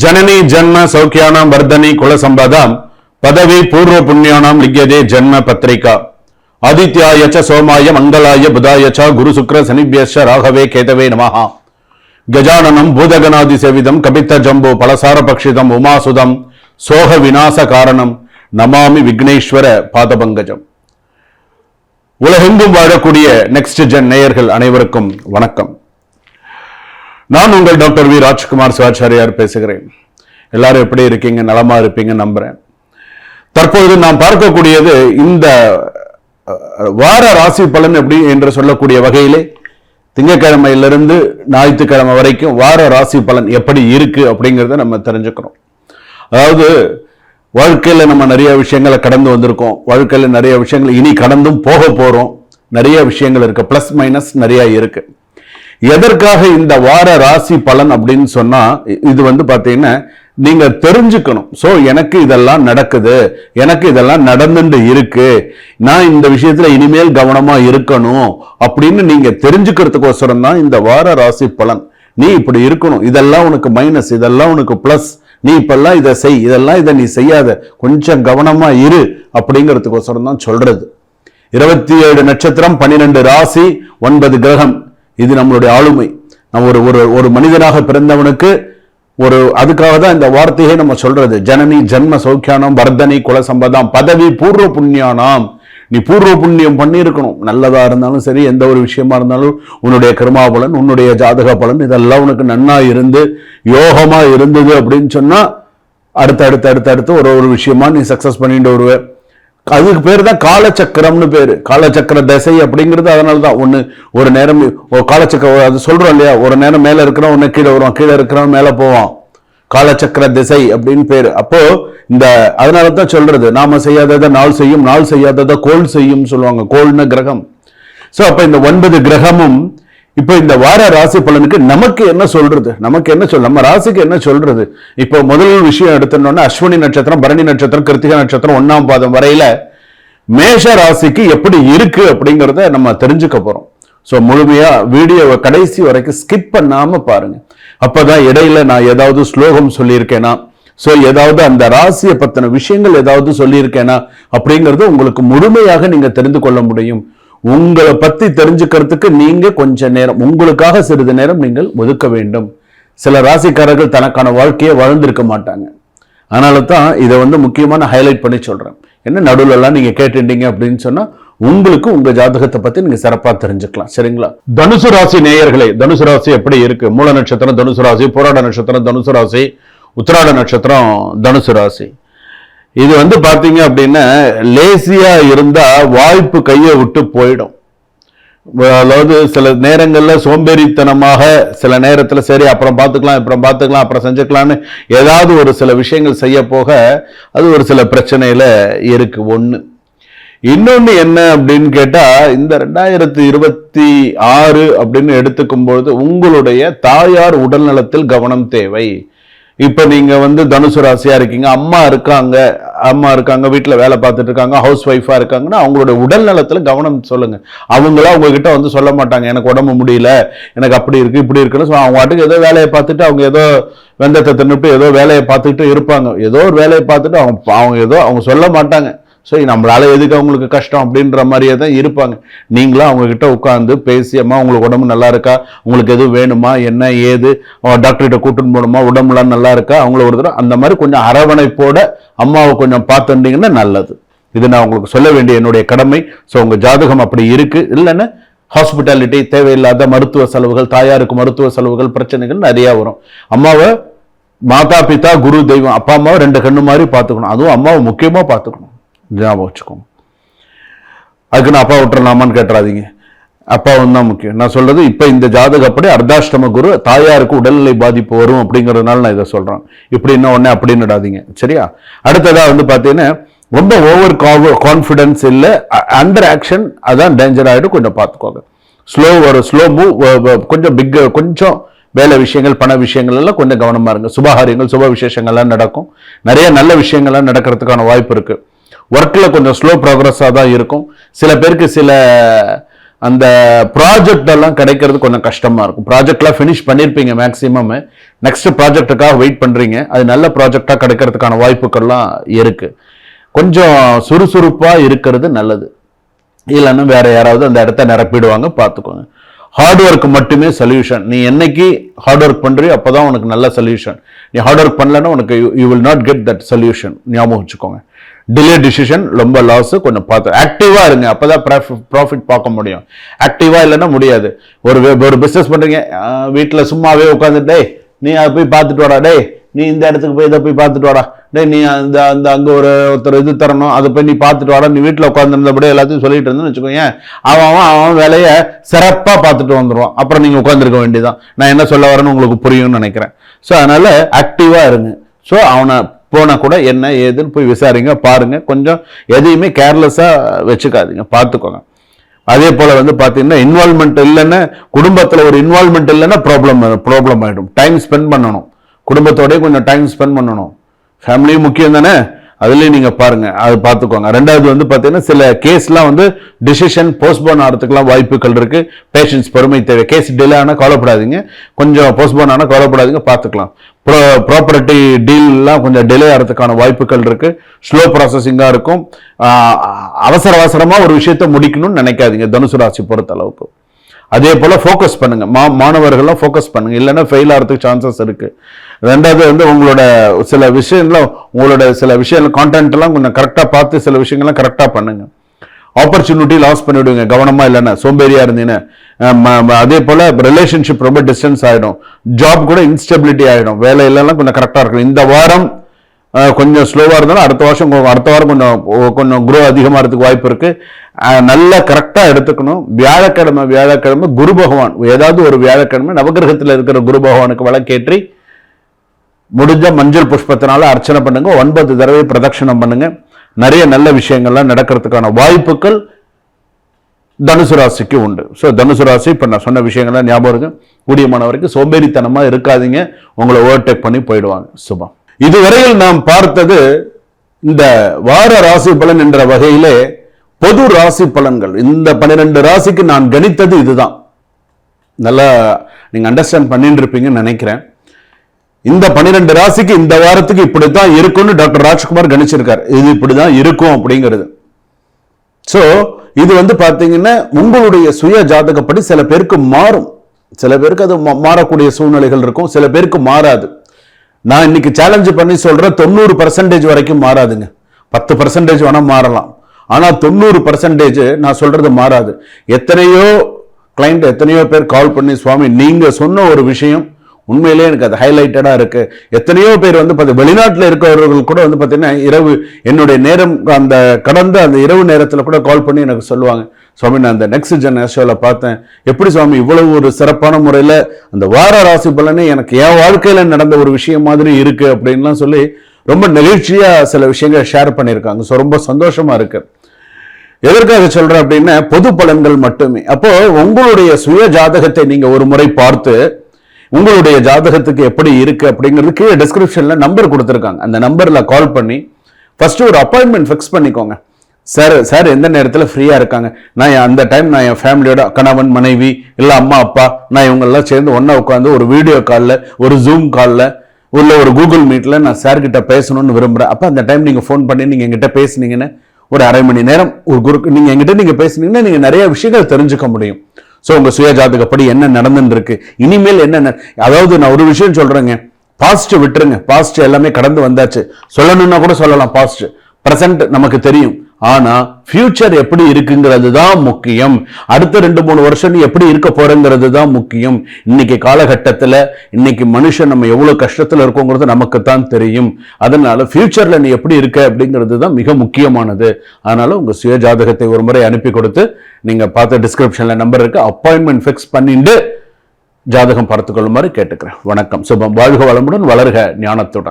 जननी जन्म सौख्यानां वर्धनी कुल संपदां पदवी पूर्व पुण्यानां लिख्यते जन्म पत्रिका आदित्याय च सोमाय मंगलाय बुधाय च गुरु शुक्र शनिभ्यश्च राघवे केतवे नमः गजाननं भूतगणादि सेवितं कपित्त जम्बो फलसार पक्षितं उमासुदं सोह विनाश कारणं नमामि विघ्नेश्वर पादपங்கஜம். உலகெங்கும் வாழக்கூடிய நெக்ஸ்ட் ஜென் நேயர்கள் அனைவருக்கும் வணக்கம். நான் உங்கள் டாக்டர் வி ராஜ்குமார் சிவாச்சாரியார் பேசுகிறேன். எல்லாரும் எப்படி இருக்கீங்க? நலமா இருப்பீங்க நம்புறேன். தற்போது நாம் பார்க்கக்கூடியது இந்த வார ராசி பலன் எப்படி என்று சொல்லக்கூடிய வகையிலே திங்கட்கிழமையிலிருந்து ஞாயிற்றுக்கிழமை வரைக்கும் வார ராசி பலன் எப்படி இருக்கு அப்படிங்கிறத நம்ம தெரிஞ்சுக்கிறோம். அதாவது வாழ்க்கையில் நம்ம நிறைய விஷயங்களை கடந்து வந்திருக்கோம். வாழ்க்கையில் நிறைய விஷயங்கள் இனி கடந்தும் போக போறோம். நிறைய விஷயங்கள் இருக்கு, பிளஸ் மைனஸ் நிறைய இருக்கு. எதற்காக இந்த வார ராசி பலன் அப்படின்னு சொன்னா, இது பாத்தீங்கன்னா நீங்க தெரிஞ்சுக்கணும். சோ எனக்கு இதெல்லாம் நடக்குது, எனக்கு இதெல்லாம் நடந்துட்டு இருக்கு, நான் இந்த விஷயத்துல இனிமேல் கவனமா இருக்கணும் அப்படின்னு நீங்க தெரிஞ்சுக்கிறதுக்கோசரம் தான் இந்த வார ராசி பலன். நீ இப்படி இருக்கணும், இதெல்லாம் உனக்கு மைனஸ், இதெல்லாம் உனக்கு பிளஸ், நீ இப்பெல்லாம் இதை செய், இதெல்லாம் இதை நீ செய்யாத, கொஞ்சம் கவனமா இரு அப்படிங்கிறதுக்கோசரம் தான் சொல்றது. 27 நட்சத்திரம், 12 ராசி, 9 கிரகம், இது நம்மளுடைய ஆளுமை. நம்ம ஒரு மனிதனாக பிறந்தவனுக்கு அதுக்காக தான் இந்த வார்த்தையை நம்ம சொல்றது. ஜனனி ஜன்ம சௌக்கியானம் வர்தனி குல சம்பதாம் பதவி பூர்வ புண்ணியானாம். நீ பூர்வ புண்ணியம் பண்ணியிருக்கணும். நல்லதா இருந்தாலும் சரி, எந்த ஒரு விஷயமா இருந்தாலும் உன்னுடைய கர்மா பலன், உன்னுடைய ஜாதக பலன் இதெல்லாம் உனக்கு நன்னா இருந்து யோகமா இருந்தது அப்படின்னு சொன்னா அடுத்து ஒரு விஷயமா நீ சக்சஸ் பண்ணிட்டு வருவ. அதுக்கு பேர் தான் காலச்சக்கரம்னு பேரு. காலச்சக்கர திசை அப்படிங்கிறது அதனாலதான். ஒரு நேரம் காலச்சக்கரம் அது சொல்றோம் இல்லையா, ஒரு நேரம் மேல இருக்கிறோம், ஒன்னு கீழே வருவான், கீழே இருக்கிறவன் மேல போவான். காலச்சக்கர திசை அப்படின்னு பேரு. அப்போ அதனாலதான் சொல்றது, நாம செய்யாததை நாள் செய்யும், நாள் செய்யாததை கோள் செய்யும் சொல்லுவாங்க. கோள்னு கிரகம். சோ அப்ப இந்த 9 கிரகமும் இப்ப இந்த வார ராசி பலனுக்கு நமக்கு என்ன சொல்றது, நம்ம ராசிக்கு என்ன சொல்றது? இப்போ முதல் விஷயம் எடுத்தோம்னா அஸ்வினி நட்சத்திரம், பரணி நட்சத்திரம், கிருத்திகை நட்சத்திரம் 1ஆம் பாதம் வரையில மேஷ ராசிக்கு எப்படி இருக்கு அப்படிங்கறத நம்ம தெரிஞ்சுக்க போறோம். சோ முழுமையா வீடியோவை கடைசி வரைக்கும் ஸ்கிப் பண்ணாம பாருங்க. அப்பதான் இடையில நான் ஏதாவது ஸ்லோகம் சொல்லியிருக்கேனா, சோ ஏதாவது அந்த ராசியை பத்தின விஷயங்கள் ஏதாவது சொல்லியிருக்கேனா அப்படிங்கறது உங்களுக்கு முழுமையாக நீங்க தெரிந்து கொள்ள முடியும். உங்களை பத்தி தெரிஞ்சுக்கிறதுக்கு நீங்க கொஞ்ச நேரம், உங்களுக்காக சிறிது நேரம் நீங்கள் ஒதுக்க வேண்டும். சில ராசிக்காரர்கள் தனக்கான வாழ்க்கையை வாழ்ந்திருக்க மாட்டாங்க. அதனால தான் இதை முக்கியமான ஹைலைட் பண்ணி சொல்றேன். என்ன நடுவில் எல்லாம் நீங்க கேட்டுட்டீங்க அப்படின்னு சொன்னா உங்களுக்கு உங்க ஜாதகத்தை பத்தி நீங்க சிறப்பா தெரிஞ்சுக்கலாம். சரிங்களா? தனுசு ராசி நேயர்களே, தனுசு ராசி எப்படி இருக்கு? மூல நட்சத்திரம் தனுசு ராசி, போராட நட்சத்திரம் தனுசு ராசி, உத்திராட நட்சத்திரம் தனுசு ராசி. இது பாத்தீங்க அப்படின்னா லேசியா இருந்தா வாய்ப்பு கையை விட்டு போயிடும். அதாவது சில நேரங்கள்ல சோம்பேறித்தனமாக, சில நேரத்துல சரி அப்புறம் பார்த்துக்கலாம் அப்புறம் செஞ்சுக்கலாம்னு ஏதாவது ஒரு சில விஷயங்கள் செய்ய போக அது ஒரு சில பிரச்சனையில இருக்கு. ஒண்ணு. இன்னொன்னு என்ன அப்படின்னு கேட்டா, இந்த 2026 அப்படின்னு எடுத்துக்கும் பொழுது உங்களுடைய தாயார் உடல் நலத்தில் கவனம் தேவை. இப்ப நீங்க தனுசு ராசியா இருக்கீங்க, அம்மா இருக்காங்க வீட்டுல வேலை பார்த்துட்டு இருக்காங்க, ஹவுஸ் ஒய்ஃபா இருக்காங்கன்னா அவங்களுடைய உடல் நலத்துல கவனம் சொல்லுங்க. அவங்களா உங்ககிட்ட சொல்ல மாட்டாங்க, எனக்கு உடம்பு முடியல, எனக்கு அப்படி இருக்கு இப்படி இருக்குன்னு. அவங்க வாட்டுக்கு ஏதோ வேலையை பார்த்துட்டு, அவங்க ஏதோ வெந்தத்தை தின்னுட்டு ஏதோ வேலையை பார்த்துட்டு இருப்பாங்க. ஏதோ ஒரு வேலையை பார்த்துட்டு அவங்க சொல்ல மாட்டாங்க. ஸோ நம்மளால எதுக்கு அவங்களுக்கு கஷ்டம் அப்படின்ற மாதிரியே தான் இருப்பாங்க. நீங்களும் அவங்க கிட்ட உட்காந்து பேசி, அம்மா உங்களுக்கு உடம்பு நல்லா இருக்கா, உங்களுக்கு எதுவும் வேணுமா, என்ன ஏது, டாக்டர்கிட்ட கூட்டின்னு போகணுமா, உடம்புலாம் நல்லா இருக்கா, அவங்கள ஒரு தடவை அந்த மாதிரி கொஞ்சம் அரவணைப்போட அம்மாவை கொஞ்சம் பார்த்துட்டீங்கன்னா நல்லது. இது நான் உங்களுக்கு சொல்ல வேண்டிய என்னுடைய கடமை. ஸோ உங்க ஜாதகம் அப்படி இருக்கு, இல்லைன்னா ஹாஸ்பிட்டாலிட்டி, தேவையில்லாத மருத்துவ செலவுகள், தாயாருக்கு மருத்துவ செலவுகள், பிரச்சனைகள் நிறைய வரும். அம்மாவை மாதா பிதா குரு தெய்வம், அப்பா அம்மாவை 2 கண்ணு மாதிரி பார்த்துக்கணும். அதுவும் அம்மாவை முக்கியமா பார்த்துக்கணும். ஞாபகம் வச்சுக்கோங்க. அதுக்கு நான் அப்பா விட்டுறலாமான்னு கேட்டுறாதீங்க. அப்பாவும் தான் முக்கியம். நான் சொல்றது இப்ப இந்த ஜாதகப்படி அர்த்தாஷ்டம குரு, தாயாருக்கு உடல்நிலை பாதிப்பு வரும் அப்படிங்கறதுனால நான் இதை சொல்றேன். இப்படி இன்னும் ஒன்னே அப்படின்னு விடாதீங்க. சரியா? அடுத்ததா பாத்தீங்கன்னா ரொம்ப ஓவர் கான்பிடன்ஸ் இல்ல, அண்டர் ஆக்ஷன், அதான் டேஞ்சர் ஆயிடும். கொஞ்சம் பார்த்துக்கோங்க. ஸ்லோ மூவ், கொஞ்சம் பிக், கொஞ்சம் வேலை விஷயங்கள், பண விஷயங்கள் எல்லாம் கொஞ்சம் கவனமா இருங்க. சுபகாரியங்கள், சுப விசேஷங்கள்லாம் நடக்கும். நிறைய நல்ல விஷயங்கள்லாம் நடக்கிறதுக்கான வாய்ப்பு இருக்கு. ஒர்க்ல கொஞ்சம் ஸ்லோ ப்ராக்ரஸா தான் இருக்கும். சில பேருக்கு சில அந்த ப்ராஜெக்ட் எல்லாம் கிடைக்கிறது கொஞ்சம் கஷ்டமா இருக்கும். ப்ராஜெக்ட்லாம் ஃபினிஷ் பண்ணியிருப்பீங்க மேக்ஸிமம். நெக்ஸ்ட் ப்ராஜெக்டுக்காக வெயிட் பண்றீங்க, அது நல்ல ப்ராஜெக்டா கிடைக்கிறதுக்கான வாய்ப்புகள்லாம் இருக்கு. கொஞ்சம் சுறுசுறுப்பா இருக்கிறது நல்லது, இல்லைன்னா வேற யாராவது அந்த இடத்த நிரப்பிடுவாங்க, பார்த்துக்கோங்க. ஹார்ட் ஒர்க் மட்டுமே சொல்யூஷன். நீ என்னைக்கு ஹார்ட் ஒர்க் பண்றியோ அப்பதான் உனக்கு நல்ல சொல்யூஷன். நீ ஹார்ட் ஒர்க் பண்ணலன்னா உனக்கு you will not get that solution. ஞாபகம் வச்சுக்கோங்க. டிலே டிசிஷன் ரொம்ப லாஸ். கொஞ்சம் பார்த்து ஆக்டிவா இருங்க, அப்பதான் ப்ராஃபிட் பார்க்க முடியும். ஆக்டிவா இல்லைன்னா முடியாது. ஒரு பிசினஸ் பண்றீங்க, வீட்டில் சும்மாவே உட்காந்துட்டு நீ அதை போய் பார்த்துட்டு வாடா, டே நீ இந்த இடத்துக்கு போய் இதை போய் பார்த்துட்டு வாடா, டே நீ அந்த அந்த அங்கே ஒருத்தர் இது தரணும், அதை போய் நீ பார்த்துட்டு வாடா, நீ வீட்டில் உட்காந்துருந்தபடி எல்லாத்தையும் சொல்லிட்டு இருந்தேன்னு வச்சுக்கோங்க, அவன் வேலையை சிறப்பாக பார்த்துட்டு வந்துடுவான். அப்புறம் நீங்கள் உட்காந்துருக்க வேண்டியதான். நான் என்ன சொல்ல வரேன்னு உங்களுக்கு புரியும்னு நினைக்கிறேன். ஸோ அதனால ஆக்டிவாக இருங்க. ஸோ அவனை போனால் கூட என்ன ஏதுன்னு போய் விசாரிங்க, பாருங்க. கொஞ்சம் எதையுமே கேர்லெஸ்ஸாக வச்சுக்காதீங்க, பார்த்துக்கோங்க. அதே போல பார்த்தீங்கன்னா இன்வால்மெண்ட் இல்லைன்னா, குடும்பத்தில் ஒரு இன்வால்மெண்ட் இல்லைன்னா ப்ராப்ளம் ஆகிடும். டைம் ஸ்பெண்ட் பண்ணணும், குடும்பத்தோடய கொஞ்சம் டைம் ஸ்பெண்ட் பண்ணணும். ஃபேமிலியும் முக்கியம் தானே, அதுலேயும் நீங்கள் பாருங்க, அது பார்த்துக்கோங்க. ரெண்டாவது பார்த்தீங்கன்னா சில கேஸ்லாம் டிசிஷன் போஸ்ட்போன் ஆகிறதுக்குலாம் வாய்ப்புகள் இருக்கு. பேஷன்ஸ், பொறுமை தேவை. கேஸ் டிலே ஆனால் கவலைப்படாதீங்க, கொஞ்சம் போஸ்ட்போன் ஆனால் கவலைப்படாதீங்க, பார்த்துக்கலாம். ப்ராப்பர்ட்டி டீல்லாம் கொஞ்சம் டிலே ஆகிறதுக்கான வாய்ப்புகள் இருக்கு. ஸ்லோ ப்ராசஸிங்காக இருக்கும். அவசரமாக ஒரு விஷயத்தை முடிக்கணும்னு நினைக்காதீங்க தனுசு ராசி பொறுத்த அளவுக்கு. அதே போல ஃபோக்கஸ் பண்ணுங்க, மாணவர்கள்லாம் ஃபோக்கஸ் பண்ணுங்க, இல்லைன்னா ஃபெயில் ஆகிறதுக்கு சான்சஸ் இருக்கு. ரெண்டாவது உங்களோட சில விஷயங்கள் கான்டென்ட் எல்லாம் கொஞ்சம் கரெக்டாக பார்த்து சில விஷயங்கள்லாம் கரெக்டாக பண்ணுங்க. ஆப்பர்ச்சுனிட்டி லாஸ் பண்ணிவிடுவீங்க கவனமா இல்லைன்னா, சோம்பேறியா இருந்தீங்கன்னா. அதே போல ரிலேஷன்ஷிப் ரொம்ப டிஸ்டன்ஸ் ஆகிடும், ஜாப் கூட இன்ஸ்டெபிலிட்டி ஆகிடும், வேலை இல்லைன்னா கொஞ்சம் கரெக்டாக இருக்கும். இந்த வாரம் கொஞ்சம் ஸ்லோவாக இருந்தாலும் அடுத்த வாரம் கொஞ்சம் குரோ அதிகமாகிறதுக்கு வாய்ப்பு இருக்கு. நல்லா கரெக்டாக எடுத்துக்கணும். வியாழக்கிழமை குரு பகவான், ஏதாவது ஒரு வியாழக்கிழமை நவகிரகத்தில் இருக்கிற குரு பகவானுக்கு விளக்கேற்றி முடிஞ்ச மஞ்சள் புஷ்பத்தினால அர்ச்சனை பண்ணுங்க. 9 தடவை பிரதட்சணம் பண்ணுங்க. நிறைய நல்ல விஷயங்கள்லாம் நடக்கிறதுக்கான வாய்ப்புகள் தனுசு ராசிக்கு உண்டு. ஸோ தனுசு ராசி இப்போ நான் சொன்ன விஷயங்கள்லாம் ஞாபகம் இருக்கு. கூடியமான வரைக்கும் சோம்பேறித்தனமா இருக்காதீங்க, உங்களை ஓவர்டேக் பண்ணி போயிடுவாங்க. சுபம். இதுவரையில் நாம் பார்த்தது இந்த வார ராசி பலன் என்ற வகையிலே பொது ராசி பலன்கள். இந்த 12 ராசிக்கு நான் கணித்தது இதுதான். நல்லா நீங்க அண்டர்ஸ்டாண்ட் பண்ணிட்டு இருப்பீங்கன்னு நினைக்கிறேன். இந்த 12 ராசிக்கு இந்த வாரத்துக்கு இப்படித்தான் இருக்கும்னு டாக்டர் ராஜ்குமார் கணிச்சிருக்காரு. இது இப்படிதான் இருக்கும் அப்படிங்கிறது. சோ இது பாத்தீங்கன்னா உங்களுடைய சுய ஜாதகப்படி சில பேருக்கு மாறும், சில பேருக்கு அது மாறக்கூடிய சூழ்நிலைகள் இருக்கும், சில பேருக்கு மாறாது. நான் இன்னைக்கு சேலஞ்சு பண்ணி சொல்றேன், 90% வரைக்கும் மாறாதுங்க. 10% வேணா மாறலாம், ஆனா 90% நான் சொல்றது மாறாது. எத்தனையோ கிளைண்ட், எத்தனையோ பேர் கால் பண்ணி, சுவாமி நீங்க சொன்ன ஒரு விஷயம் உண்மையிலே எனக்கு அது ஹைலைட்டடா இருக்கு. எத்தனையோ பேர் வெளிநாட்டில் இருக்கிறவர்கள் கூட பார்த்தீங்கன்னா இரவு என்னுடைய நேரம் அந்த கடந்த அந்த இரவு நேரத்தில் கூட கால் பண்ணி எனக்கு சொல்லுவாங்க, சுவாமி நான் அந்த நெக்ஸ்ட் ஜென் ஷோவில் பார்த்தேன், எப்படி சுவாமி இவ்வளவு ஒரு சிறப்பான முறையில் அந்த வார ராசி பலனே எனக்கு என் வாழ்க்கையில் நடந்த ஒரு விஷயம் மாதிரி இருக்கு அப்படின்லாம் சொல்லி ரொம்ப நெகிழ்ச்சியா சில விஷயங்கள் ஷேர் பண்ணியிருக்காங்க. ஸோ ரொம்ப சந்தோஷமா இருக்கு. எதற்காக சொல்றேன் அப்படின்னா பொது பலன்கள் மட்டுமே. அப்போ உங்களுடைய சுய ஜாதகத்தை நீங்க ஒரு முறை பார்த்து உங்களுடைய ஜாதகத்துக்கு எப்படி இருக்கு அப்படிங்கிறது கீழே டிஸ்கிரிப்ஷன்ல நம்பர் கொடுத்துருக்காங்க. அந்த நம்பர்ல கால் பண்ணி ஃபர்ஸ்ட் ஒரு அப்பாயின்மெண்ட் ஃபிக்ஸ் பண்ணிக்கோங்க. சார் எந்த நேரத்தில் ஃப்ரீயா இருக்காங்க, நான் அந்த டைம் நான் என் ஃபேமிலியோட கணவன் மனைவி இல்லை அம்மா அப்பா நான் இவங்கெல்லாம் சேர்ந்து ஒன்னா உட்காந்து ஒரு வீடியோ காலில், ஒரு ஜூம் காலில், உள்ள ஒரு கூகுள் மீட்ல நான் சார் கிட்ட பேசணும்னு விரும்புறேன். அப்போ அந்த டைம் நீங்க ஃபோன் பண்ணி நீங்க எங்கிட்ட பேசுனீங்கன்னா ஒரு அரை மணி நேரம் ஒரு குரு நீங்க எங்கிட்ட பேசுனீங்கன்னா நீங்க நிறைய விஷயங்கள் தெரிஞ்சுக்க முடியும். ஸோ உங்க சுய ஜாதகப்படி என்ன நடந்துன்னு இருக்கு, இனிமேல் என்ன, அதாவது நான் ஒரு விஷயம் சொல்றேங்க, பாஸ்ட் விட்டுருங்க, பாஸ்ட் எல்லாமே கடந்து வந்தாச்சு. சொல்லணும்னா கூட சொல்லலாம், பாஸ்ட் பிரசன்ட் நமக்கு தெரியும், ஆனா ஃபியூச்சர் எப்படி இருக்குங்கிறது தான் முக்கியம். அடுத்த 2-3 வருஷம் நீ எப்படி இருக்க போறங்கிறது தான் முக்கியம். இன்னைக்கு காலகட்டத்தில் இன்னைக்கு மனுஷன் நம்ம எவ்வளவு கஷ்டத்துல இருக்கோங்கிறது நமக்கு தான் தெரியும். அதனால ஃபியூச்சர்ல நீ எப்படி இருக்க அப்படிங்கிறது தான் மிக முக்கியமானது. அதனால உங்க சுய ஜாதகத்தை ஒரு முறை அனுப்பி கொடுத்து நீங்க பார்த்த டிஸ்கிரிப்ஷன்ல நம்பர் இருக்கு, அப்பாயின்மெண்ட் ஃபிக்ஸ் பண்ணிட்டு ஜாதகம் பார்த்துக்கொள்ளுமாறு கேட்டுக்கிறேன். வணக்கம், சுபம். வாழ்க வளமுடன், வளர்க ஞானத்துடன்.